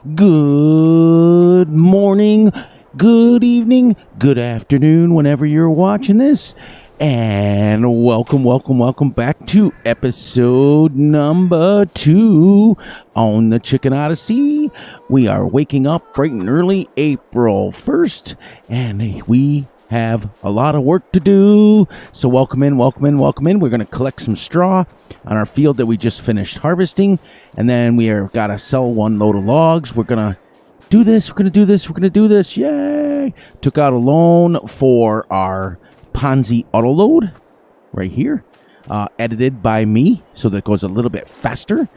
Good morning, good evening, good afternoon, whenever you're watching this. And welcome back to episode number 2 on the Chicken Odyssey. We are waking up bright and early, April 1st, and we have a lot of work to do. So welcome in. We're going to collect some straw on our field that we just finished harvesting, and then we are got to sell one load of logs. We're going to do this. Yay! Took out a loan for our Ponzi autoload right here, edited by me, so that goes a little bit faster.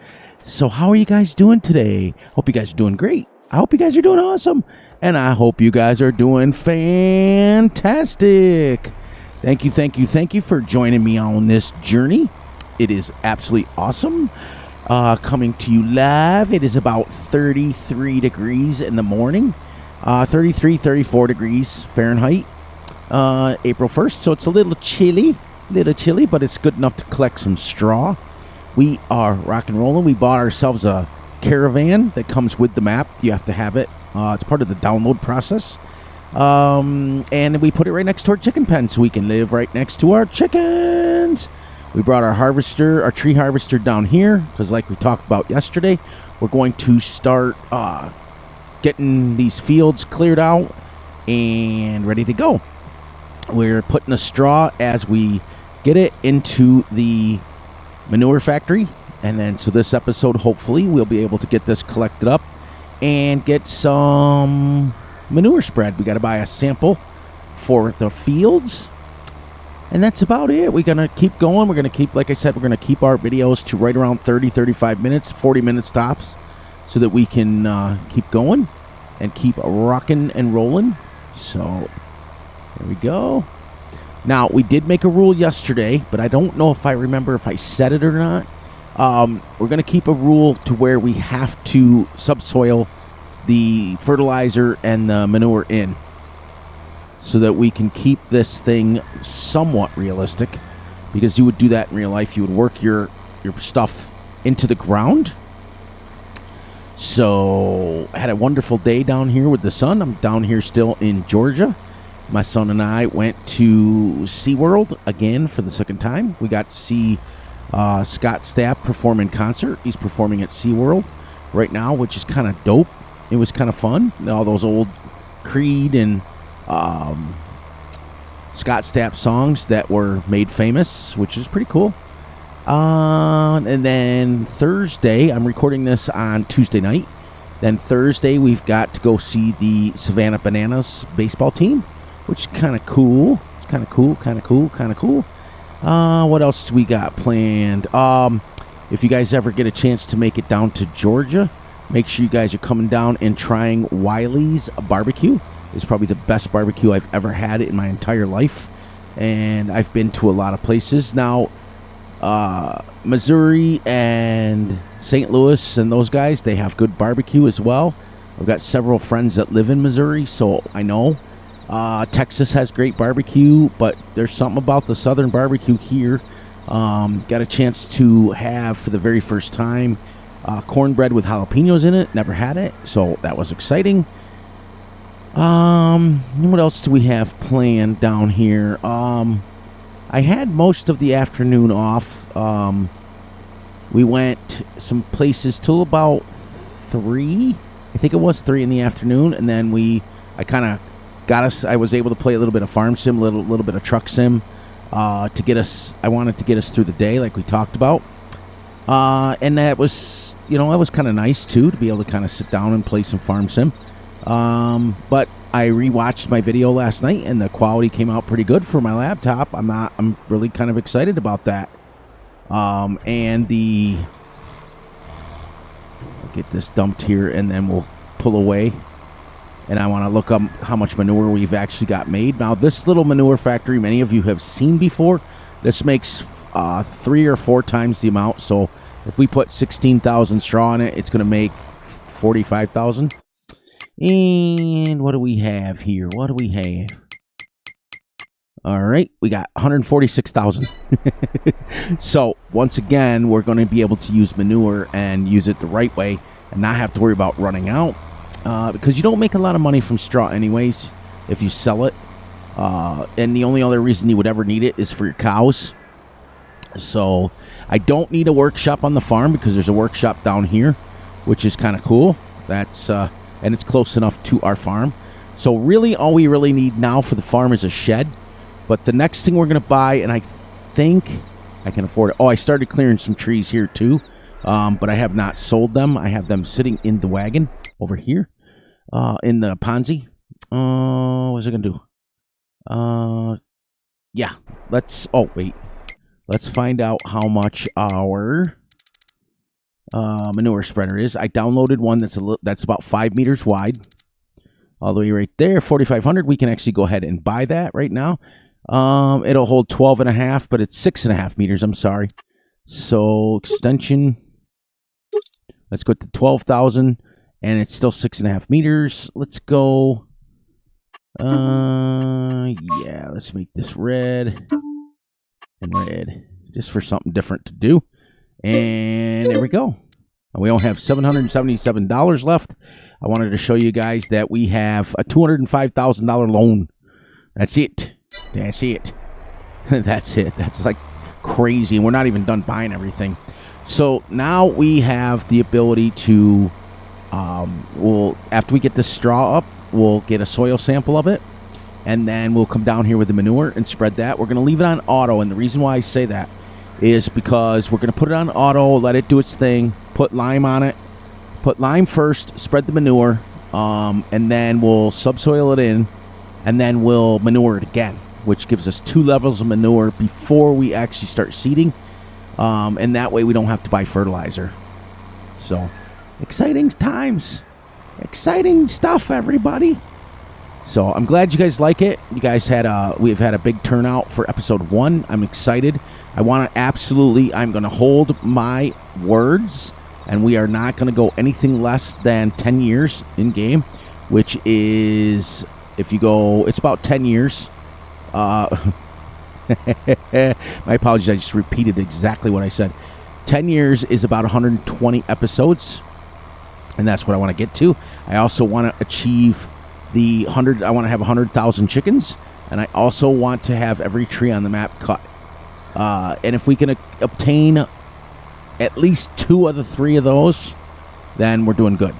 So how are you guys doing today? Hope you guys are doing great. I hope you guys are doing awesome, and I hope you guys are doing fantastic. Thank you for joining me on this journey. It is absolutely awesome. Coming to you live. It is about 33 degrees in the morning, 34 degrees Fahrenheit, April 1st. So it's a little chilly, but it's good enough to collect some straw. We are rock and rolling. We bought ourselves a caravan that comes with the map. You have to have it. It's part of the download process. And we put it right next to our chicken pen so we can live right next to our chickens. We brought our tree harvester down here because, like we talked about yesterday, we're going to start getting these fields cleared out and ready to go. We're putting the straw as we get it into the manure factory, and then so this episode, hopefully, we'll be able to get this collected up and get some manure spread. We got to buy a sample for the fields. And that's about it. We're going to keep going. We're going to keep, like I said, we're going to keep our videos to right around 30, 35 minutes, 40 minutes tops, so that we can keep going and keep rocking and rolling. So, there we go. Now, we did make a rule yesterday, but I don't know if I remember if I said it or not. We're going to keep a rule to where we have to subsoil the fertilizer and the manure in, so that we can keep this thing somewhat realistic, because you would do that in real life. You would work your stuff into the ground. So I had a wonderful day down here with the sun. I'm down here still in Georgia. My son and I went to SeaWorld again for the second time. We got to see Scott Stapp perform in concert. He's performing at SeaWorld right now, which is kind of dope. It was kind of fun. All those old Creed and Scott Stapp songs that were made famous, which is pretty cool. And then Thursday, I'm recording this on Tuesday night. Then Thursday, we've got to go see the Savannah Bananas baseball team, which is kind of cool. It's kind of cool. What else we got planned? If you guys ever get a chance to make it down to Georgia, make sure you guys are coming down and trying Wiley's barbecue. It's probably the best barbecue I've ever had in my entire life. And I've been to a lot of places. Now, Missouri and St. Louis and those guys, they have good barbecue as well. I've got several friends that live in Missouri, so I know. Texas has great barbecue, but there's something about the southern barbecue here. Got a chance to have, for the very first time, cornbread with jalapenos in it. Never had it, so that was exciting. What else do we have planned down here? I had most of the afternoon off. We went some places till about 3. I think it was 3 in the afternoon, and then I kind of got us. I was able to play a little bit of farm sim, a little bit of truck sim, to get us. I wanted to get us through the day, like we talked about, and that was, it was kind of nice too to be able to kind of sit down and play some farm sim. But I rewatched my video last night, and the quality came out pretty good for my laptop. I'm really kind of excited about that. And I'll get this dumped here, and then we'll pull away. And I want to look up how much manure we've actually got made. Now, this little manure factory, many of you have seen before. This makes 3 or 4 times the amount. So if we put 16,000 straw in it, it's going to make 45,000. And what do we have here? All right, we got 146,000. So once again, we're going to be able to use manure and use it the right way and not have to worry about running out. Because you don't make a lot of money from straw anyways if you sell it. And the only other reason you would ever need it is for your cows. So I don't need a workshop on the farm because there's a workshop down here, which is kind of cool. That's and it's close enough to our farm. So really all we really need now for the farm is a shed. But the next thing we're going to buy, and I think I can afford it. Oh, I started clearing some trees here too. But I have not sold them. I have them sitting in the wagon over here in the Ponzi. What's it going to do? Yeah. Oh, wait. Let's find out how much our manure spreader is. I downloaded one that's about 5 meters wide. All the way right there, 4,500. We can actually go ahead and buy that right now. It'll hold 12.5, but it's 6.5 meters. I'm sorry. So extension. Let's go to 12,000, and it's still 6.5 meters. Let's go. Yeah, let's make this red and red, just for something different to do. And there we go. We only have $777 left. I wanted to show you guys that we have a $205,000 loan. That's it. That's it. That's it. That's like crazy. And we're not even done buying everything. So now we have the ability to, after we get this straw up, we'll get a soil sample of it. And then we'll come down here with the manure and spread that. We're going to leave it on auto. And the reason why I say that is because we're going to put it on auto, let it do its thing, put lime on it. Put lime first, spread the manure, and then we'll subsoil it in, and then we'll manure it again, which gives us 2 levels of manure before we actually start seeding, and that way we don't have to buy fertilizer. So, exciting times. Exciting stuff, everybody. So, I'm glad you guys like it. You guys we've had a big turnout for episode 1. I'm excited. I'm going to hold my words. And we are not going to go anything less than 10 years in game, which is, if you go, it's about 10 years. My apologies, I just repeated exactly what I said. 10 years is about 120 episodes, and that's what I want to get to. I also want to achieve the 100, I want to have 100,000 chickens, and I also want to have every tree on the map cut. And if we can obtain at least 2 of the 3 of those, then we're doing good.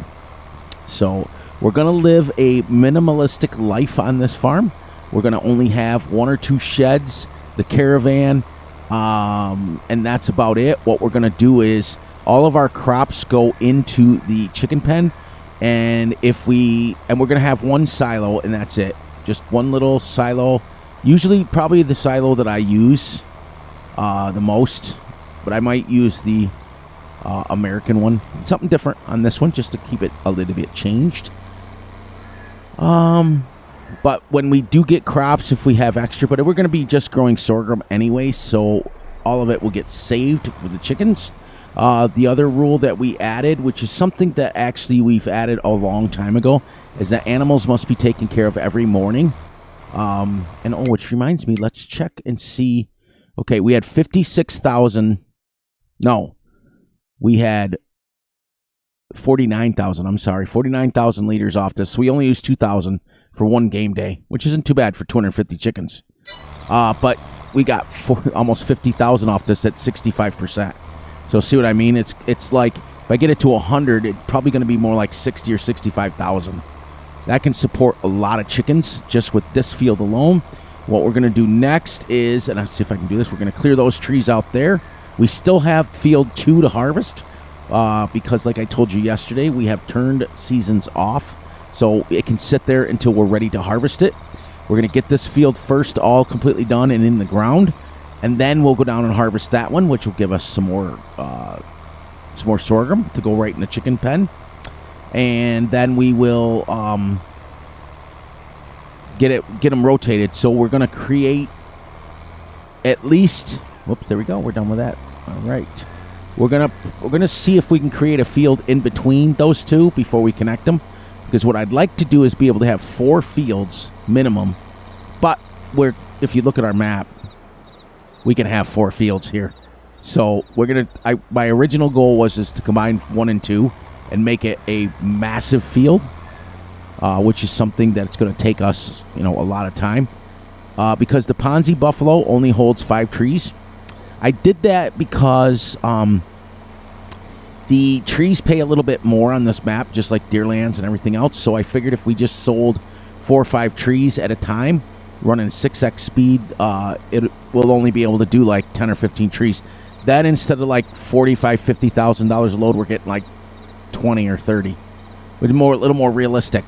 So we're going to live a minimalistic life on this farm. We're going to only have 1 or 2 sheds, the caravan, and that's about it. What we're going to do is all of our crops go into the chicken pen, and we're going to have 1 silo, and that's it. Just 1 little silo. Usually probably the silo that I use the most. But I might use the American one. Something different on this one, just to keep it a little bit changed. But when we do get crops, if we have extra, but we're going to be just growing sorghum anyway, so all of it will get saved for the chickens. The other rule that we added, which is something that actually we've added a long time ago, is that animals must be taken care of every morning. Which reminds me, let's check and see. Okay, we had 56,000. No, we had 49,000. I'm sorry, 49,000 liters off this. So we only used 2,000 for 1 game day, which isn't too bad for 250 chickens. But we got almost 50,000 off this at 65%. So see what I mean? It's like if I get it to 100, it's probably going to be more like 60 or 65,000. That can support a lot of chickens just with this field alone. What we're going to do next is, and I'll see if I can do this, we're going to clear those trees out there. We still have field 2 to harvest because, like I told you yesterday, we have turned seasons off. So it can sit there until we're ready to harvest it. We're going to get this field first all completely done and in the ground. And then we'll go down and harvest that one, which will give us some more sorghum to go right in the chicken pen. And then we will get them rotated. So we're going to create at least... Whoops, there we go. We're done with that. All right. We're gonna see if we can create a field in between those 2 before we connect them. Because what I'd like to do is be able to have 4 fields minimum. But if you look at our map, we can have 4 fields here. So my original goal was to combine 1 and 2. and make it a massive field, which is something that's going to take us, a lot of time, because the Ponzi Buffalo only holds 5 trees. I did that because the trees pay a little bit more on this map, just like Deerlands and everything else. So I figured if we just sold 4 or 5 trees at a time, running 6x speed, it will only be able to do like 10 or 15 trees. Then instead of like $45,000, $50,000 a load, we're getting like 20 or 30. With a little more realistic,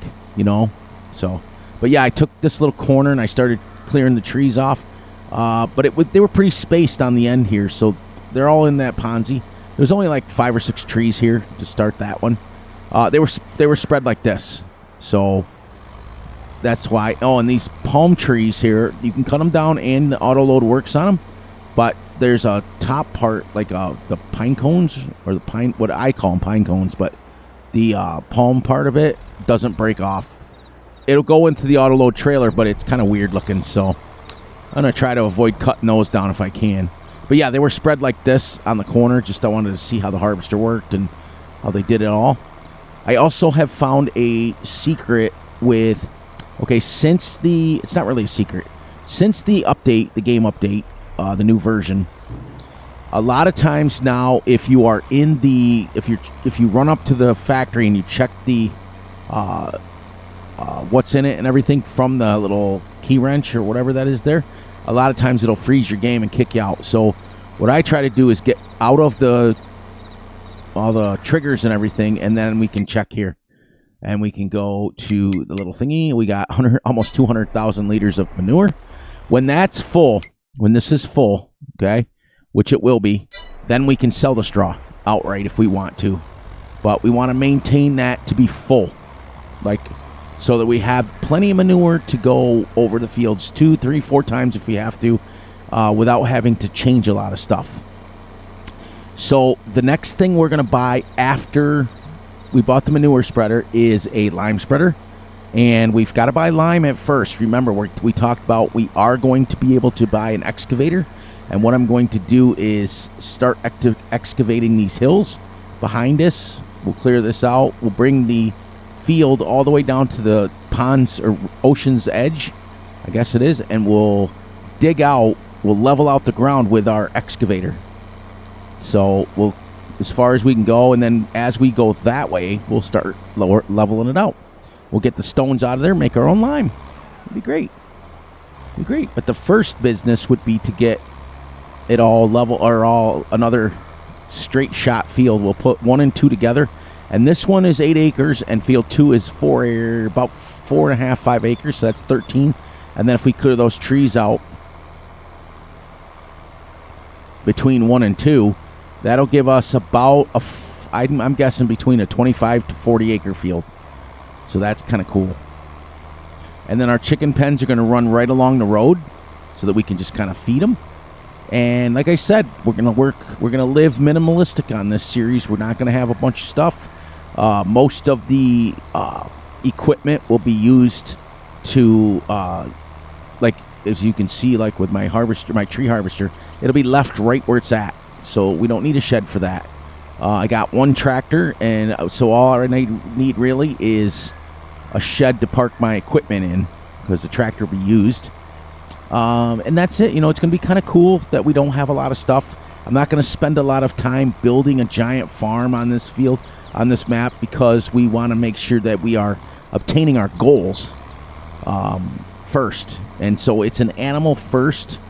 So, but yeah, I took this little corner and I started clearing the trees off. But they were pretty spaced on the end here, so they're all in that Ponzi. There's only like 5 or 6 trees here to start that one. They were spread like this, so that's why. Oh, and these palm trees here, you can cut them down and the auto load works on them. But there's a top part, like the pine cones, or the pine, what I call them pine cones, but the palm part of it doesn't break off. It'll go into the auto load trailer, but it's kind of weird looking, so I'm going to try to avoid cutting those down if I can. But yeah, they were spread like this on the corner. Just I wanted to see how the harvester worked and how they did it all. I also have found a secret with... Okay, it's not really a secret. Since the update, the game update, the new version, a lot of times now, if you are in the... If you run up to the factory and you check the... what's in it and everything from the little key wrench or whatever that is there, a lot of times it'll freeze your game and kick you out. So what I try to do is get out of all the triggers and everything, and then we can check here. And we can go to the little thingy. We got almost 200,000 liters of manure. When that's full, when this is full, okay, which it will be, then we can sell the straw outright if we want to. But we want to maintain that to be full, so that we have plenty of manure to go over the fields 2, 3, 4 times if we have to, without having to change a lot of stuff. So the next thing we're going to buy after we bought the manure spreader is a lime spreader, and we've got to buy lime at first. Remember, we talked about we are going to be able to buy an excavator, and what I'm going to do is start excavating these hills behind us. We'll clear this out. We'll bring the field all the way down to the pond's or ocean's edge, I guess it is, and we'll dig out, we'll level out the ground with our excavator. So we'll, as far as we can go, and then as we go that way, we'll start leveling it out. We'll get the stones out of there, make our own lime. It'd be great. It'd be great. But the first business would be to get it all level, or all another straight shot field. We'll put 1 and 2 together. And this one is 8 acres, and field 2 is about 4.5, 5 acres, so that's 13. And then if we clear those trees out between 1 and 2, that'll give us about I'm guessing between a 25 to 40 acre field. So that's kind of cool. And then our chicken pens are going to run right along the road, so that we can just kind of feed them. And like I said, we're going to live minimalistic on this series. We're not going to have a bunch of stuff. Most of the equipment will be used to, like, as you can see, like with my harvester, my tree harvester, it'll be left right where it's at. So we don't need a shed for that. I got 1 tractor, and so all I need really is a shed to park my equipment in, because the tractor will be used. And that's it. It's going to be kind of cool that we don't have a lot of stuff. I'm not going to spend a lot of time building a giant farm on this field, on this map, because we want to make sure that we are obtaining our goals first. And so it's an animal first,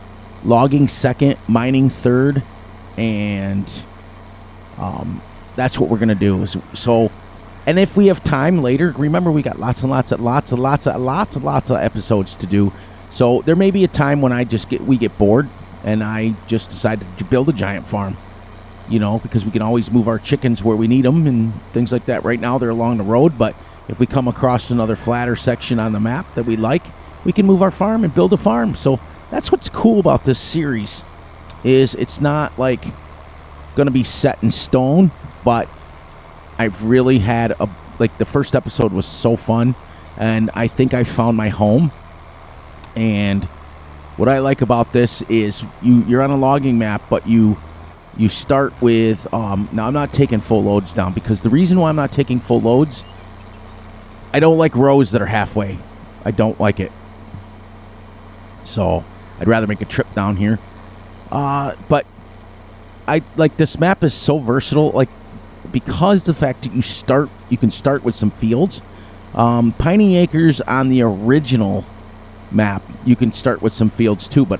logging second, mining third, and that's what we're going to do. So, and if we have time later, remember we got lots and lots of episodes to do. So there may be a time when we get bored and I just decide to build a giant farm, because we can always move our chickens where we need them and things like that. Right now they're along the road, but if we come across another flatter section on the map that we like, we can move our farm and build a farm. So that's what's cool about this series, is it's not like going to be set in stone, but I've really had the first episode was so fun, and I think I found my home. And what I like about this is you're on a logging map, but you You start with, now I'm not taking full loads down, because the reason why I'm not taking full loads, I don't like rows that are halfway. I don't like it. So I'd rather make a trip down here. But I like, this map is so versatile, like, because the fact that you can start with some fields. Piney Acres on the original map, you can start with some fields too, but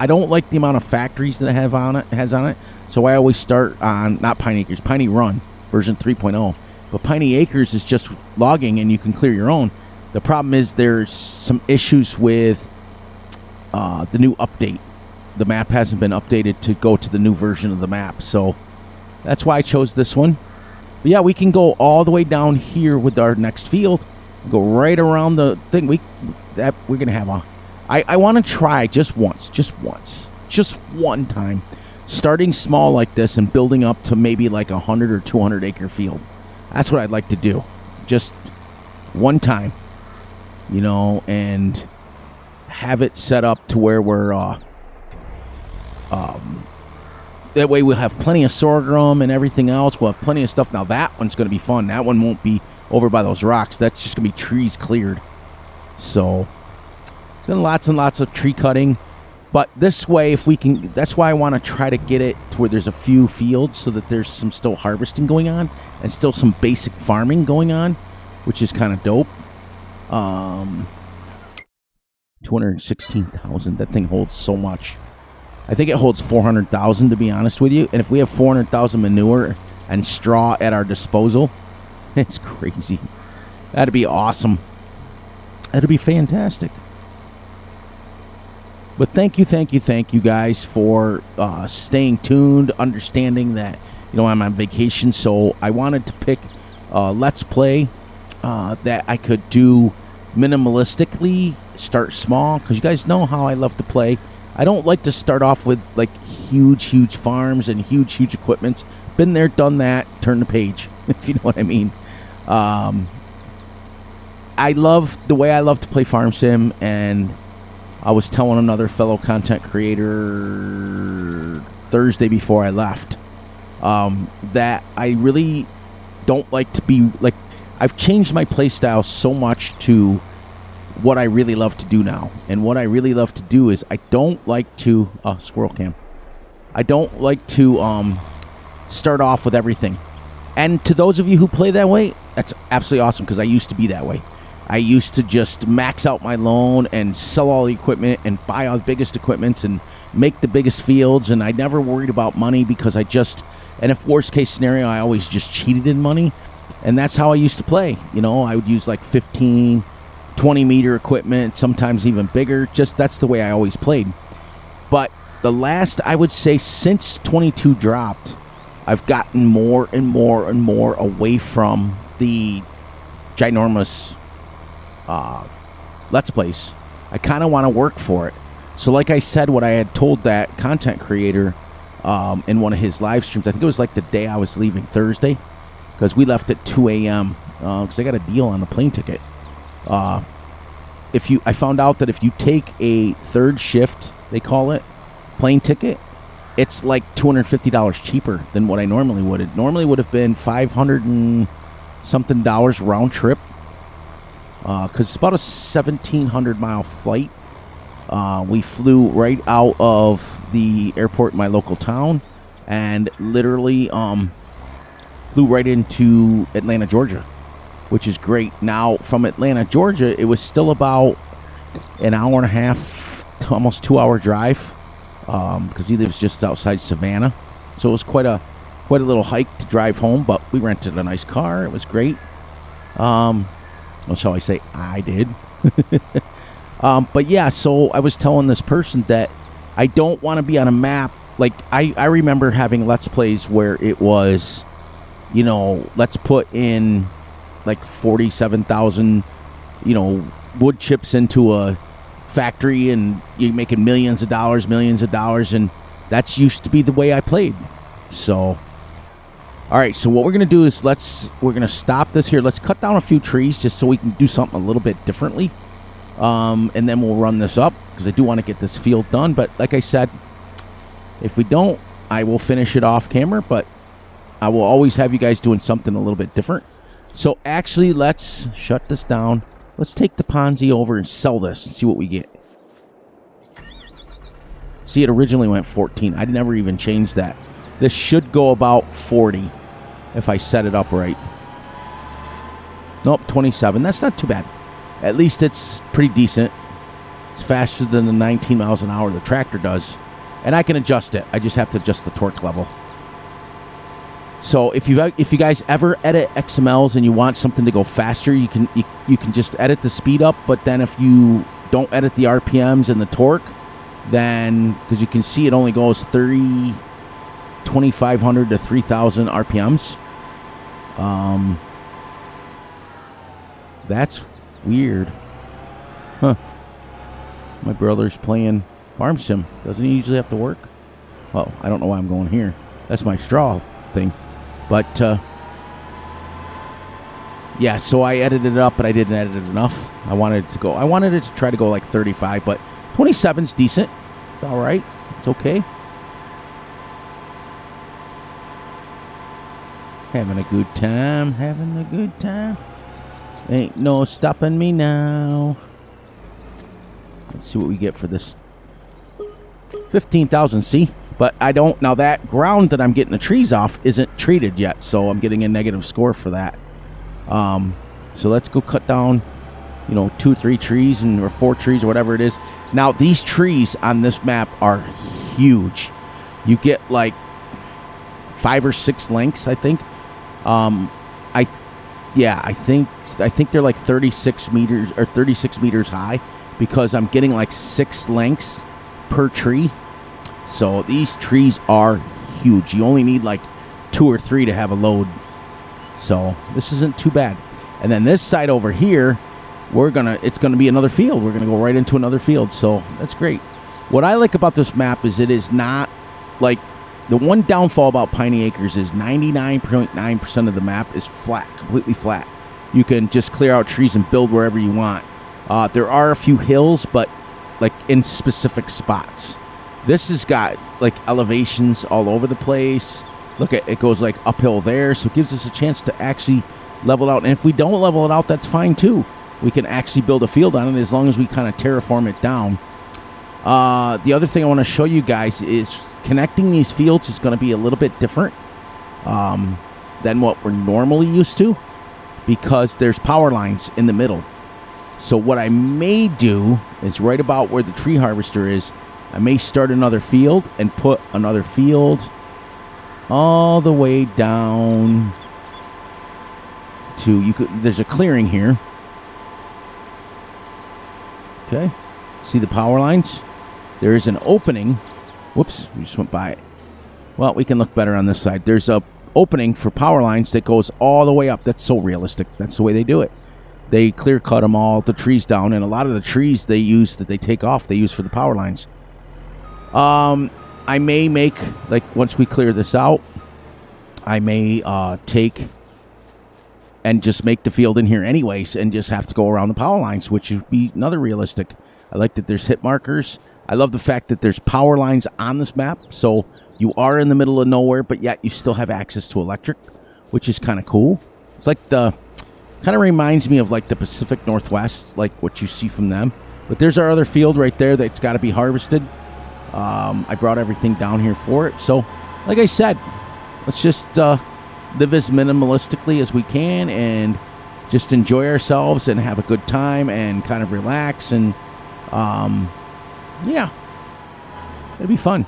I don't like the amount of factories that it has on it. So I always start on, not Piney Acres, Piney Run version 3.0. But Piney Acres is just logging and you can clear your own. The problem is there's some issues with the new update. The map hasn't been updated to go to the new version of the map. So that's why I chose this one. But yeah, we can go all the way down here with our next field. Go right around the thing. We're going to have a... I want to try just one time, starting small like this and building up to maybe like 100 or 200 acre field. That's what I'd like to do. Just one time, you know, and have it set up to where we're... that way we'll have plenty of sorghum and everything else. We'll have plenty of stuff. Now that one's going to be fun. That one won't be over by those rocks. That's just going to be trees cleared. So it's going to be lots and lots of tree cutting. But this way, if we can, that's why I want to try to get it to where there's a few fields so that there's some still harvesting going on and still some basic farming going on, which is kind of dope. 216,000. That thing holds so much. I think it holds 400,000, to be honest with you. And if we have 400,000 manure and straw at our disposal, it's crazy. That'd be awesome. That'd be fantastic. But thank you guys for staying tuned, understanding that, you know, I'm on vacation. So I wanted to pick Let's Play that I could do minimalistically, start small, because you guys know how I love to play. I don't like to start off with like huge farms and huge equipments. Been there, done that, turn the page, if you know what I mean. I love the way I love to play Farm Sim, and I was telling another fellow content creator Thursday before I left that I really don't like to be like, I've changed my play style so much to what I really love to do now. And what I really love to do is I don't like to squirrel cam. I don't like to start off with everything. And to those of you who play that way, that's absolutely awesome, because I used to be that way. I used to just max out my loan and sell all the equipment and buy all the biggest equipments and make the biggest fields, and I never worried about money, because I just, and if worst case scenario, I always just cheated in money. And that's how I used to play. You know, I would use like 15, 20 meter equipment, sometimes even bigger. Just that's the way I always played. But the last, I would say, since 22 dropped, I've gotten more and more away from the ginormous Let's Plays. I kind of want to work for it. So like I said, what I had told that content creator in one of his live streams, I think it was like the day I was leaving, Thursday, because we left at 2 a.m. Because I got a deal on the plane ticket. I found out that if you take a third shift, they call it, plane ticket, it's like $250 cheaper than what I normally would. It normally would have been $500 and something round trip, because it's about a 1,700 mile flight. We flew right out of the airport in my local town and literally flew right into Atlanta, Georgia, which is great. Now, from Atlanta, Georgia, it was still about an hour and a half to almost 2 hour drive, because he lives just outside Savannah. So it was quite a little hike to drive home, but we rented a nice car. It was great. Well, shall I say, I did. But yeah, so I was telling this person that I don't want to be on a map. Like, I remember having Let's Plays where it was, you know, let's put in like 47,000, you know, wood chips into a factory and you're making millions of dollars, and that's used to be the way I played. So, all right, so what we're going to do is we're going to stop this here. Let's cut down a few trees just so we can do something a little bit differently. And then we'll run this up, because I do want to get this field done. But like I said, if we don't I will finish it off camera, but I will always have you guys doing something a little bit different. So actually, let's shut this down. Let's take the Ponzi over and sell this and see what we get. See, it originally went 14. I never even changed that. This should go about 40 if I set it up right. Nope, 27. That's not too bad. At least it's pretty decent. It's faster than the 19 miles an hour the tractor does. And I can adjust it. I just have to adjust the torque level. So if you guys ever edit XMLs and you want something to go faster, you can just edit the speed up. But then if you don't edit the RPMs and the torque, then, because you can see it only goes 2,500 to 3,000 RPMs. That's weird. Huh. My brother's playing Farm Sim. Doesn't he usually have to work? Oh, I don't know why I'm going here. That's my straw thing. But, yeah, so I edited it up, but I didn't edit it enough. I wanted it to try to go like 35, but 27's decent. It's all right. It's okay. Having a good time. Having a good time. Ain't no stopping me now. Let's see what we get for this. 15,000, see? But I don't... Now, that ground that I'm getting the trees off isn't treated yet, so I'm getting a negative score for that. So let's go cut down, 2 or 3 trees or 4 trees or whatever it is. Now, these trees on this map are huge. You get, like, 5 or 6 lengths, I think. I think they're like 36 meters high because I'm getting like 6 lengths per tree. So these trees are huge. You only need like 2 or 3 to have a load. So this isn't too bad. And then this side over here, it's gonna be another field. We're gonna go right into another field. So that's great. What I like about this map is it is not like... The one downfall about Piney Acres is 99.9% of the map is flat, completely flat. You can just clear out trees and build wherever you want. There are a few hills, but like in specific spots. This has got like elevations all over the place. Look at it, goes like uphill there, so it gives us a chance to actually level out. And if we don't level it out, that's fine too. We can actually build a field on it as long as we kind of terraform it down. The other thing I want to show you guys is connecting these fields is going to be a little bit different than what we're normally used to because there's power lines in the middle. So what I may do is right about where the tree harvester is, I may start another field and put another field all the way down to... There's a clearing here. Okay. See the power lines? There is an opening. Whoops, we just went by it. Well, we can look better on this side. There's a opening for power lines that goes all the way up. That's so realistic. That's the way they do it. They clear cut them all, the trees down, and a lot of the trees they take off, they use for the power lines. I may make, like, once we clear this out, I may take and just make the field in here anyways and just have to go around the power lines, which would be another realistic. I like that there's hit markers. I love the fact that there's power lines on this map, so you are in the middle of nowhere, but yet you still have access to electric, which is kind of cool. It's like kind of reminds me of like the Pacific Northwest, like what you see from them. But there's our other field right there that's got to be harvested. I brought everything down here for it. So, like I said, let's just live as minimalistically as we can and just enjoy ourselves and have a good time and kind of relax and... yeah, it'll be fun.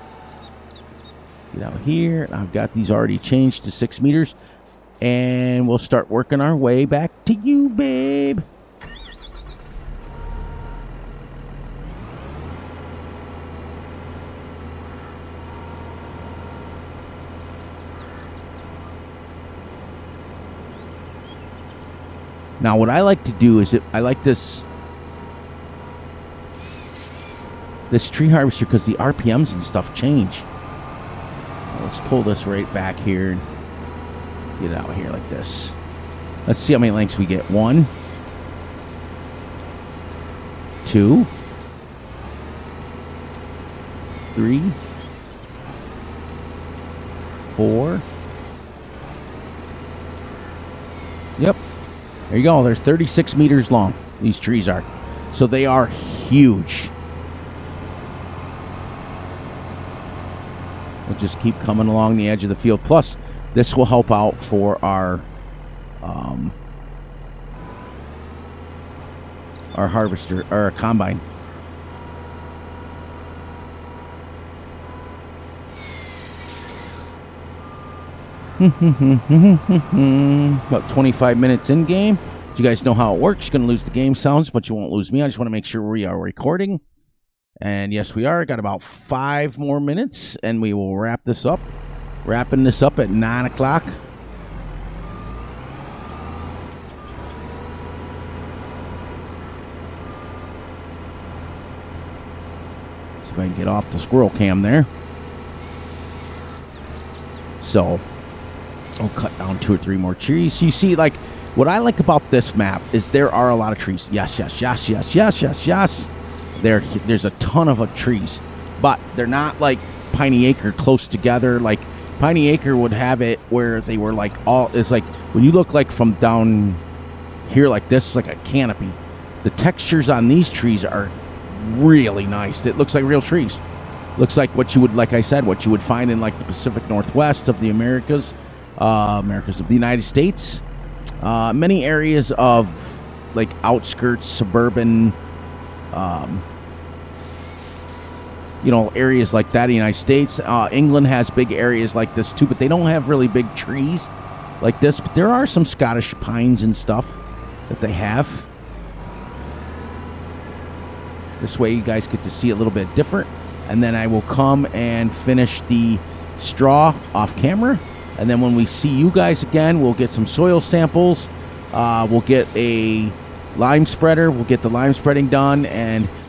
Get out here. I've got these already changed to 6 meters, and we'll start working our way back to you, babe. Now, what I like to do is I like this tree harvester because the RPMs and stuff change. Let's pull this right back here and get it out here like this. Let's see how many lengths we get. 1, 2, 3, 4. Yep. There you go. They're 36 meters long, these trees are. So they are huge. We'll just keep coming along the edge of the field. Plus, this will help out for our harvester, or combine. About 25 minutes in game. You guys know how it works. You're going to lose the game sounds, but you won't lose me. I just want to make sure we are recording. And yes, we are. Got about 5 more minutes, and we will wrap this up. Wrapping this up at 9 o'clock. See if I can get off the squirrel cam there. So I'll cut down 2 or 3 more trees. So you see, like, what I like about this map is there are a lot of trees. Yes, yes, yes, yes, yes, yes, yes. There's a ton of trees, but they're not like Piney Acre close together. Like Piney Acre would have it where they were like all. It's like when you look like from down here like this, it's like a canopy. The textures on these trees are really nice. It looks like real trees. Looks like what you would, like I said, what you would find in like the Pacific Northwest of the Americas of the United States. Many areas of like outskirts, suburban, areas like that in the United States. England has big areas like this too, but they don't have really big trees like this. But there are some Scottish pines and stuff that they have. This way you guys get to see a little bit different. And then I will come and finish the straw off camera. And then when we see you guys again, we'll get some soil samples. We'll get a lime spreader. We'll get the lime spreading done.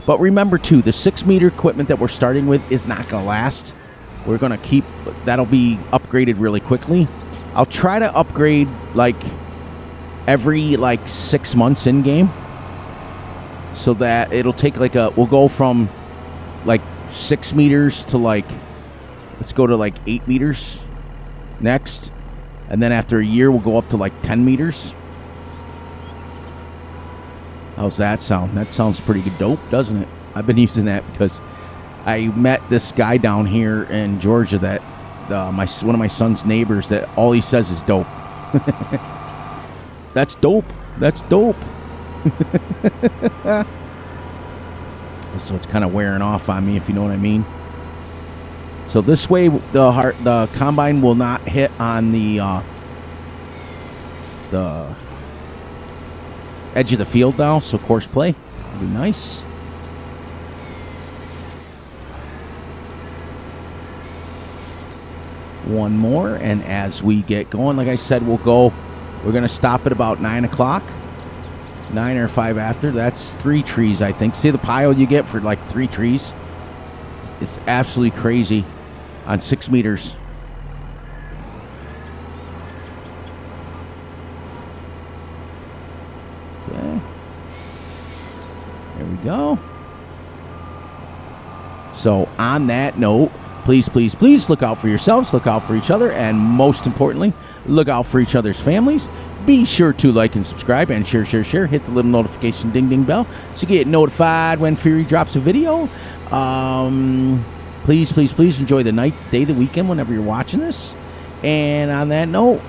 But remember, too, the 6-meter equipment that we're starting with is not going to last. We're going to keep... That'll be upgraded really quickly. I'll try to upgrade, like, every, 6 months in-game. So that it'll take, we'll go from, 6 meters to, let's go to, 8 meters next. And then after a year, we'll go up to, 10 meters. How's that sound? That sounds pretty dope, doesn't it? I've been using that because I met this guy down here in Georgia that one of my son's neighbors, that all he says is dope. That's dope. That's dope. So it's kind of wearing off on me, if you know what I mean. So this way, the combine will not hit on the edge of the field now. So course play will be nice. One more, and as we get going, like I said, we're going to stop at about 9 o'clock. 9 or 5 after. That's 3 trees, I think. See the pile you get for 3 trees? It's absolutely crazy on 6 meters. Okay. There we go. So on that note, please, please, please look out for yourselves, look out for each other, and most importantly, look out for each other's families. Be sure to like and subscribe and share. Hit the little notification ding bell so you get notified when Fury drops a video. Please, please, please enjoy the night, day, the weekend whenever you're watching this. And on that note,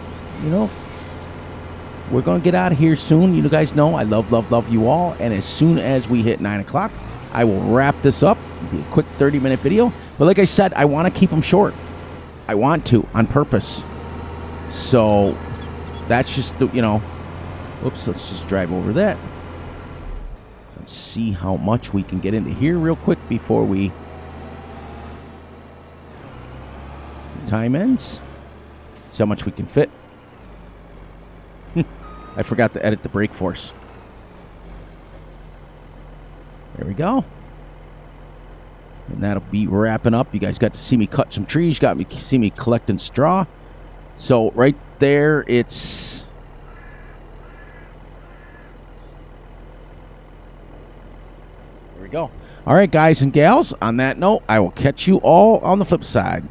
we're going to get out of here soon. You guys know I love you all. And as soon as we hit 9 o'clock, I will wrap this up. It'll be a quick 30-minute video. But like I said, I want to keep them short. I want to, on purpose. So that's just, whoops, let's just drive over that. Let's see how much we can get into here real quick before time ends. See how much we can fit. I forgot to edit the brake force. There we go. And that'll be wrapping up. You guys got to see me cut some trees. Got to see me collecting straw. So right there, it's... There we go. All right, guys and gals, on that note, I will catch you all on the flip side.